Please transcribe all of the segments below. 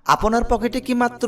আপনার পকেটে কি মাত্র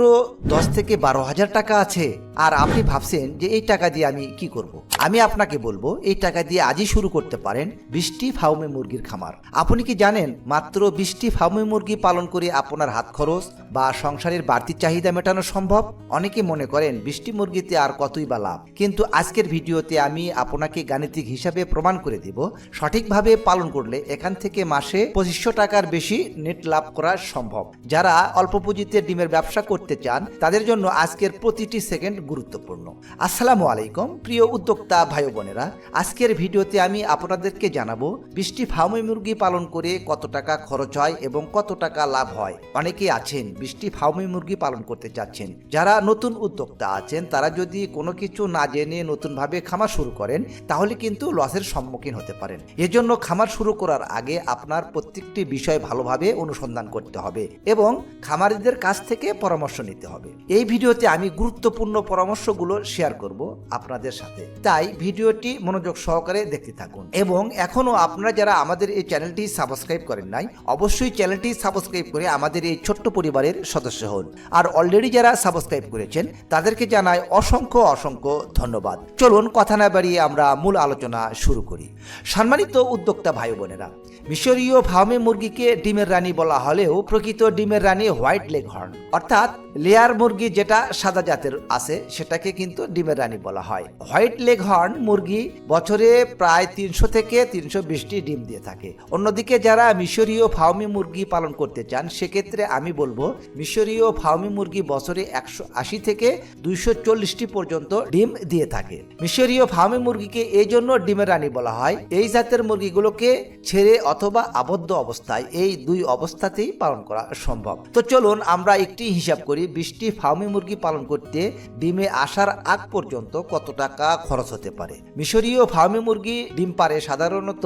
10 থেকে 12,000 টাকা আছে আর আপনি ভাবছেন যে এই টাকা দিয়ে আমি কি করব। আমি আপনাকে বলবো এই টাকা দিয়ে আজই শুরু করতে পারেন 20টি ফার্মে মুরগির খামার। আপনি কি জানেন মাত্র 20টি ফার্মে মুরগি পালন করে আপনার হাত খরচ বা সংসারের বাড়তি চাহিদা মেটানো সম্ভব? অনেকে মনে করেন 20টি মুরগিতে আর কতই বা লাভ, কিন্তু আজকের ভিডিওতে আমি আপনাকে গাণিতিক হিসাবে প্রমাণ করে দেব সঠিকভাবে পালন করলে এখান থেকে মাসে 2500 টাকার বেশি নেট লাভ করা সম্ভব। যারা অল্প পুঁজিতে ডিমের ব্যবসা করতে চান তাদের জন্য আজকের প্রতিটি সেকেন্ড গুরুত্বপূর্ণ। আসসালামু আলাইকুম প্রিয় উদ্যোক্তা ভাই বোনেরা, আজকের ভিডিওতে আমি আপনাদেরকে জানাবো 20টি ফার্মে মুরগি পালন করে কত টাকা খরচ হয় এবং কত টাকা লাভ হয়। অনেকেই আছেন 20টি ফার্মে মুরগি পালন করতে চাচ্ছেন। যারা নতুন উদ্যোক্তা আছেন তারা যদি কোনো কিছু না জেনে নতুনভাবে খামার শুরু করেন তাহলে কিন্তু লসের সম্মুখীন হতে পারেন। এজন্য খামার শুরু করার আগে আপনার প্রত্যেকটি বিষয় ভালোভাবে অনুসন্ধান করতে হবে এবং খামারিদের কাছ থেকে পরামর্শ নিতে হবে। এই ভিডিওতে আমি গুরুত্বপূর্ণ পরামর্শগুলো শেয়ার করব আপনাদের সাথে, তাই ভিডিওটি মনোযোগ সহকারে দেখতে থাকুন। এবং এখনো আপনারা যারা আমাদের এই চ্যানেলটি সাবস্ক্রাইব করেন নাই, অবশ্যই চ্যানেলটি সাবস্ক্রাইব করে আমাদের এই ছোট্ট পরিবারের সদস্য হন। আর অলরেডি যারা সাবস্ক্রাইব করেছেন তাদেরকে জানাই অসংখ্য অসংখ্য ধন্যবাদ। চলুন কথা না বাড়িয়ে আমরা মূল আলোচনা শুরু করি। সম্মানিত উদ্যোক্তা ভাই বোনেরা, মিশরীয় ফার্মে মুরগিকে ডিমের রানী বলা হলেও প্রকৃত ডিমের রানী হোয়াইট লেগ হর্ন অর্থাৎ লেয়ার মুরগি যেটা সাদা জাতের আছে সেটাকে কিন্তু ডিমের রানী বলা হয়। হোয়াইট লেগ হর্ন মুরগি বছরে প্রায় 300 থেকে 320টি ডিম দিয়ে থাকে। অন্যদিকে যারা মিশরীয় ফার্মে মুরগি পালন করতে চান সেক্ষেত্রে আমি বলবো মিশরীয় ফার্মে মুরগি বছরে 180 থেকে 240টি পর্যন্ত ডিম দিয়ে থাকে। মিশরীয় ফার্মে মুরগিকে এই জন্য ডিমের রানী বলা হয়, এই জাতের মুরগিগুলোকে ছেড়ে অথবা আবদ্ধ অবস্থায় এই দুই অবস্থাতেই পালন করা সম্ভব। তো চলুন আমরা একটি হিসাব করি 20টি ফার্মে মুরগি পালন করতে ডিমে আসার আগ পর্যন্ত কত টাকা খরচ হতে পারে। মিশরীয় ফার্মে মুরগি ডিম পারে সাধারণত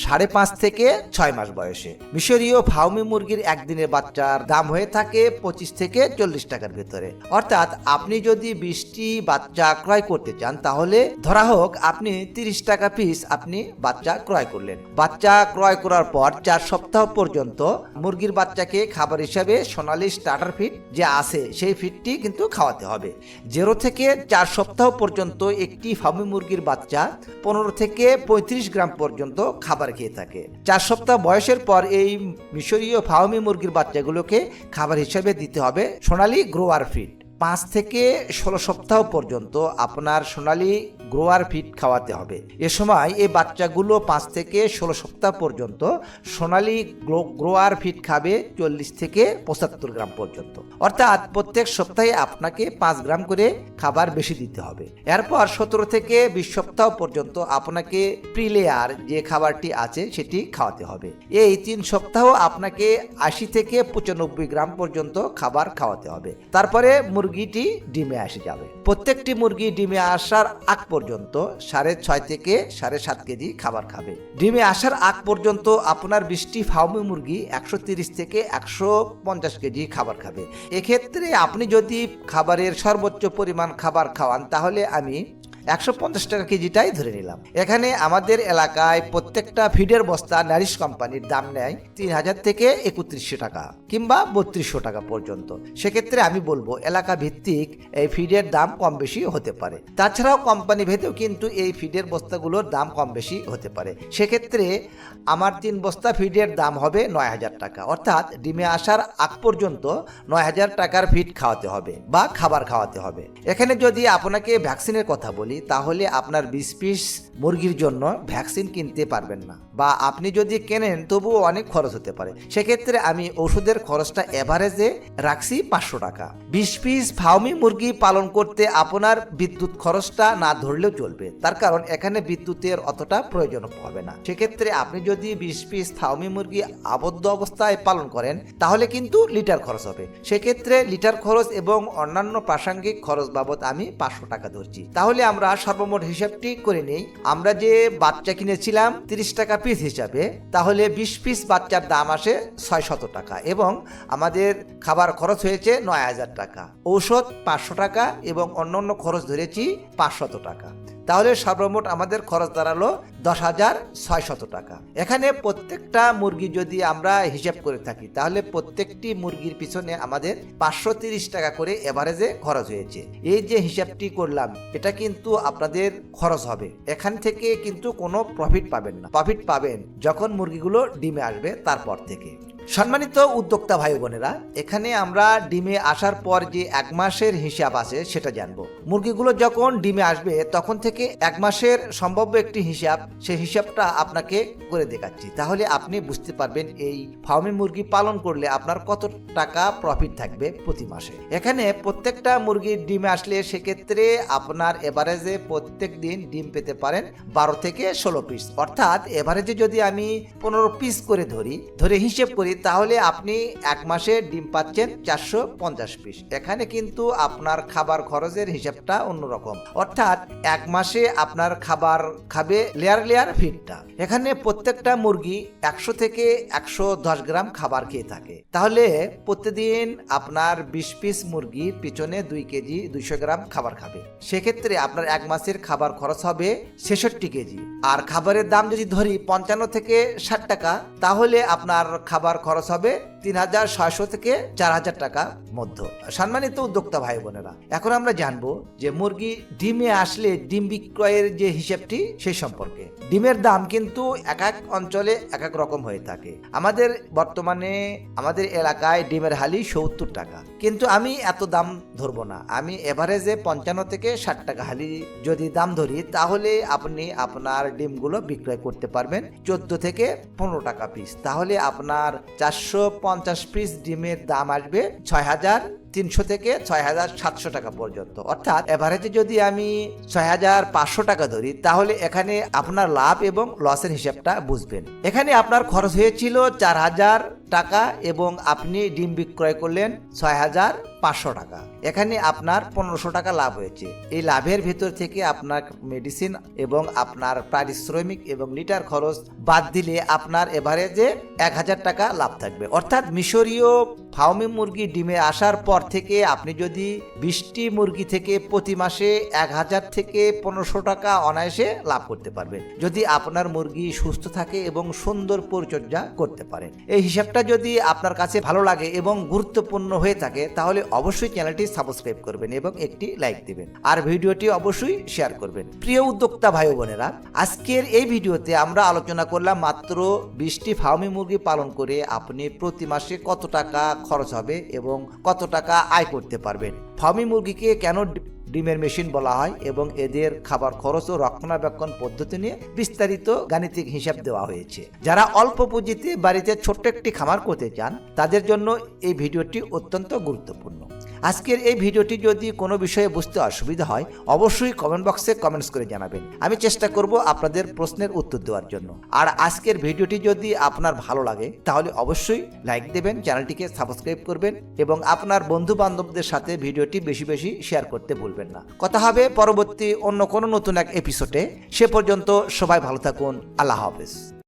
5.5 থেকে 6 মাস বয়সে। মিশরীয় ফার্মে মুরগির একদিনের বাচ্চার দাম হয়ে থাকে 25 থেকে 40 টাকার ভেতরে। অর্থাৎ আপনি যদি 20টি বাচ্চা ক্রয় করতে চান তাহলে ধরা হোক আপনি 30 টাকা পিস আপনি বাচ্চা ক্রয় করলেন। বাচ্চা ক্রয় করার পর 4 সপ্তাহ পর্যন্ত মুরগির বাচ্চাকে খাবার হিসাবে সোনালী স্টার্টার ফিড যে আছে সেই ফিডটি কিন্তু খাওয়াতে হবে। 0 থেকে 4 সপ্তাহ পর্যন্ত একটি ফার্মে মুরগির বাচ্চা 15 থেকে 35 গ্রাম পর্যন্ত খাবার খেয়ে থাকে। 4 সপ্তাহ বয়সের পর এই মিশরীয় ফার্মে মুরগির বাচ্চাগুলোকে খাবার হিসাবে দিতে হবে সোনালী গ্রোয়ার ফিড। 5 থেকে 16 সপ্তাহ পর্যন্ত আপনার সোনালী গ্রোয়ার ফিড খাওয়াতে হবে। এ সময় এই বাচ্চাগুলো 5 থেকে 16 সপ্তাহ পর্যন্ত সোনালী গ্রোয়ার ফিড খাবে 40 থেকে 75 গ্রাম পর্যন্ত। অর্থাৎ প্রত্যেক সপ্তাহে আপনাকে 5 গ্রাম করে খাবার বেশি দিতে হবে। এরপর 17 থেকে 20 সপ্তাহ পর্যন্ত আপনাকে প্রিলেয়ার যে খাবারটি আছে সেটি খাওয়াতে হবে। এই 3 সপ্তাহ আপনাকে 80 থেকে 95 গ্রাম পর্যন্ত খাবার খাওয়াতে হবে। তারপরে মুরগিটি ডিমে এসে যাবে। প্রত্যেকটি মুরগি ডিমে আসার আগ পর্যন্ত 6.5 থেকে 7.5 কেজি খাবার খাবে। ডিমে আসার আগ পর্যন্ত আপনার 20টি ফার্মে মুরগি 130 থেকে 150 কেজি খাবার খাবে। এক্ষেত্রে আপনি যদি খাবারের সর্বোচ্চ পরিমাণ খাবার খাওয়ান তাহলে আমি 150 টাকা কেজিটাই ধরে নিলাম। এখানে আমাদের এলাকায় প্রত্যেকটা ফিডের বস্তা নারিশ কোম্পানির দাম নেয় 3000 থেকে 3100 টাকা কিংবা 3200 টাকা পর্যন্ত। সেক্ষেত্রে আমি বলবো এলাকা ভিত্তিক এই ফিডের দাম কম বেশি হতে পারে। তাছাড়াও কোম্পানি ভেদেও কিন্তু এই ফিডের বস্তাগুলোর দাম কম বেশি হতে পারে। সেক্ষেত্রে আমার 3 বস্তা ফিডের দাম হবে 9000 টাকা। অর্থাৎ ডিমে আসার আগ পর্যন্ত 9000 টাকার ফিড খাওয়াতে হবে বা খাবার খাওয়াতে হবে। এখানে যদি আপনাকে ভ্যাকসিনের কথা বলি তাহলে আপনার 20 পিস মুরগির জন্য ভ্যাকসিন কিনতে পারবেন না, বা আপনি যদি কেনেন তবুও অনেক খরচ হতে পারে। সেক্ষেত্রে আমি ওষুধের খরচটা এভারেজে রাখছি 500 টাকা। 20 পিস ফার্মে মুরগি পালন করতে আপনার বিদ্যুৎ খরচটা না ধরলেও চলবে, তার কারণ এখানে বিদ্যুতের অতটা প্রয়োজন হবে না। সেক্ষেত্রে আপনি যদি 20 পিস ফার্মে মুরগি আবদ্ধ অবস্থায় পালন করেন তাহলে কিন্তু লিটার খরচ হবে। সেক্ষেত্রে লিটার খরচ এবং অন্যান্য প্রাসঙ্গিক খরচ বাবদ আমি 500 টাকা ধরছি। তাহলে আমরা সর্বমোট হিসাবটি করে নেই। আমরা যে বাচ্চা কিনেছিলাম 30 টাকা পিস হিসাবে, তাহলে 20 পিস বাচ্চার দাম আসে 600 টাকা এবং আমাদের খাবার খরচ হয়েছে 9000 টাকা, ঔষধ 500 টাকা এবং অন্যান্য খরচ ধরেছি 500 টাকা। তাহলে সর্বমোট আমাদের খরচ দাঁড়ালো 10,600 টাকা। এখানে প্রত্যেকটা মুরগি যদি আমরা হিসাব করে থাকি তাহলে প্রত্যেকটি মুরগির পিছনে আমাদের 530 টাকা করে এভারেজে খরচ হয়েছে। এই যে হিসাবটি করলাম এটা কিন্তু আপনাদের খরচ হবে, এখান থেকে কিন্তু কোনো প্রফিট পাবেন না। প্রফিট পাবেন যখন মুরগিগুলো ডিমে আসবে তারপর থেকে। সম্মানিত উদ্যোক্তা ভাই বোনেরা, এখানে আমরা ডিমে আসার পর যে 1 মাসের হিসাব আছে সেটা জানবো। মুরগিগুলো যখন ডিমে আসবে তখন থেকে 1 মাসের সম্ভাব্য একটি হিসাব, সেই হিসাবটা আপনাকে করে দেখাচ্ছি, তাহলে আপনি বুঝতে পারবেন এই ফার্মে মুরগি পালন করলে আপনার কত টাকা প্রফিট থাকবে প্রতি মাসে। এখানে প্রত্যেকটা মুরগির ডিমে আসলে সেক্ষেত্রে আপনার এভারেজে প্রত্যেক দিন ডিম পেতে পারেন 12 থেকে 16 পিস, অর্থাৎ এভারেজে যদি আমি 15 পিস করে ধরে হিসেব করি তাহলে আপনি 1 মাসে ডিম পাচ্ছেন 450 পিস। এখানে কিন্তু আপনার খাবার খরচের হিসাবটা অন্যরকম, অর্থাৎ 1 মাসে আপনার খাবার খাবে লেয়ার ফিডটা। এখানে প্রত্যেকটা মুরগি 100 থেকে 110 গ্রাম খাবার খেয়ে থাকে, তাহলে প্রতিদিন আপনার 20 পিস মুরগির পিছনে 2 কেজি 200 গ্রাম খাবার খাবে। সেক্ষেত্রে আপনার 1 মাসের খাবার খরচ হবে 66 কেজি। আর খাবারের দাম যদি ধরি 55 থেকে 60 টাকা, তাহলে আপনার খাবার খরচ হবে 3,600 থেকে 4,000 টাকা মধ্যে। সম্মানিত উদ্যোক্তা ভাই বোনেরা, এখন আমরা জানবো যে মুরগি ডিমে আসলে ডিম বিক্রয়ের যে হিসাবটি সেই সম্পর্কে। ডিমের দাম কিন্তু এক এক অঞ্চলে এক এক রকম হয়ে থাকে। বর্তমানে আমাদের এলাকায় ডিমের হালি 70 টাকা, কিন্তু আমি এত দাম ধরবো না, আমি এভারেজে 55 থেকে 60 টাকা হালি যদি দাম ধরি তাহলে আপনি আপনার ডিমগুলো বিক্রয় করতে পারবেন 14 থেকে 15 টাকা পিস। তাহলে আপনার 450 পিস ডিমের দাম আসবে 6,300 থেকে 6,700 টাকা পর্যন্ত, অর্থাৎ এভারেজে যদি আমি 6,500 টাকা ধরি তাহলে এখানে আপনার লাভ এবং লসের হিসাবটা বুঝবেন। এখানে আপনার খরচ হয়েছিল 4,000 টাকা এবং আপনি ডিম বিক্রয় করলেন 6,500 টাকা। এখানে আপনার 1500 টাকা লাভ হয়েছে। এই লাভের ভেতর থেকে আপনার মেডিসিন এবং আপনার পারিশ্রমিক এবং লিটার খরচ বাদ দিলে আপনার এভারেজে 1,000 টাকা লাভ থাকবে। অর্থাৎ মিশরীয় ফার্মে মুরগি ডিমে আসার পর থেকে আপনি যদি 20টি মুরগি থেকে প্রতি মাসে 1,000 থেকে 1500 টাকা অনায়াসে লাভ করতে পারবেন, যদি আপনার মুরগি সুস্থ থাকে এবং সুন্দর পরিচর্যা করতে পারেন। এই হিসাবটা যদি আপনার কাছে ভালো লাগে এবং গুরুত্বপূর্ণ হয়ে থাকে তাহলে অবশ্যই চ্যানেলটি সাবস্ক্রাইব করবেন এবং একটি লাইক দিবেন, আর ভিডিওটি অবশ্যই শেয়ার করবেন। প্রিয় উদ্যোক্তা ভাই বোনেরা, আজকের এই ভিডিওতে আমরা আলোচনা করলাম মাত্র 20টি ফার্মে মুরগি পালন করে আপনি প্রতি মাসে কত টাকা খরচ হবে এবং কত টাকা আয় করতে পারবেন। ফার্মে মুরগিকে কেন ডিমের মেশিন বলা হয় এবং এদের খাবার খরচ ও রক্ষণাবেক্ষণ পদ্ধতি নিয়ে বিস্তারিত গাণিতিক হিসাব দেওয়া হয়েছে। যারা অল্প পুঁজিতে বাড়িতে ছোট্ট একটি খামার করতে চান তাদের জন্য এই ভিডিওটি অত্যন্ত গুরুত্বপূর্ণ। আজকের এই ভিডিওটি যদি কোনো বিষয়ে বুঝতে অসুবিধা হয় অবশ্যই কমেন্ট বক্সে কমেন্টস করে জানাবেন, আমি চেষ্টা করব আপনাদের প্রশ্নের উত্তর দেওয়ার জন্য। আর আজকের ভিডিওটি যদি আপনার ভালো লাগে তাহলে অবশ্যই লাইক দেবেন, চ্যানেলটিকে সাবস্ক্রাইব করবেন এবং আপনার বন্ধু বান্ধবদের সাথে ভিডিওটি বেশি বেশি শেয়ার করতে ভুলবেন না। কথা হবে পরবর্তী অন্য কোনো নতুন এক এপিসোডে। সে পর্যন্ত সবাই ভালো থাকুন। আল্লাহ হাফেজ।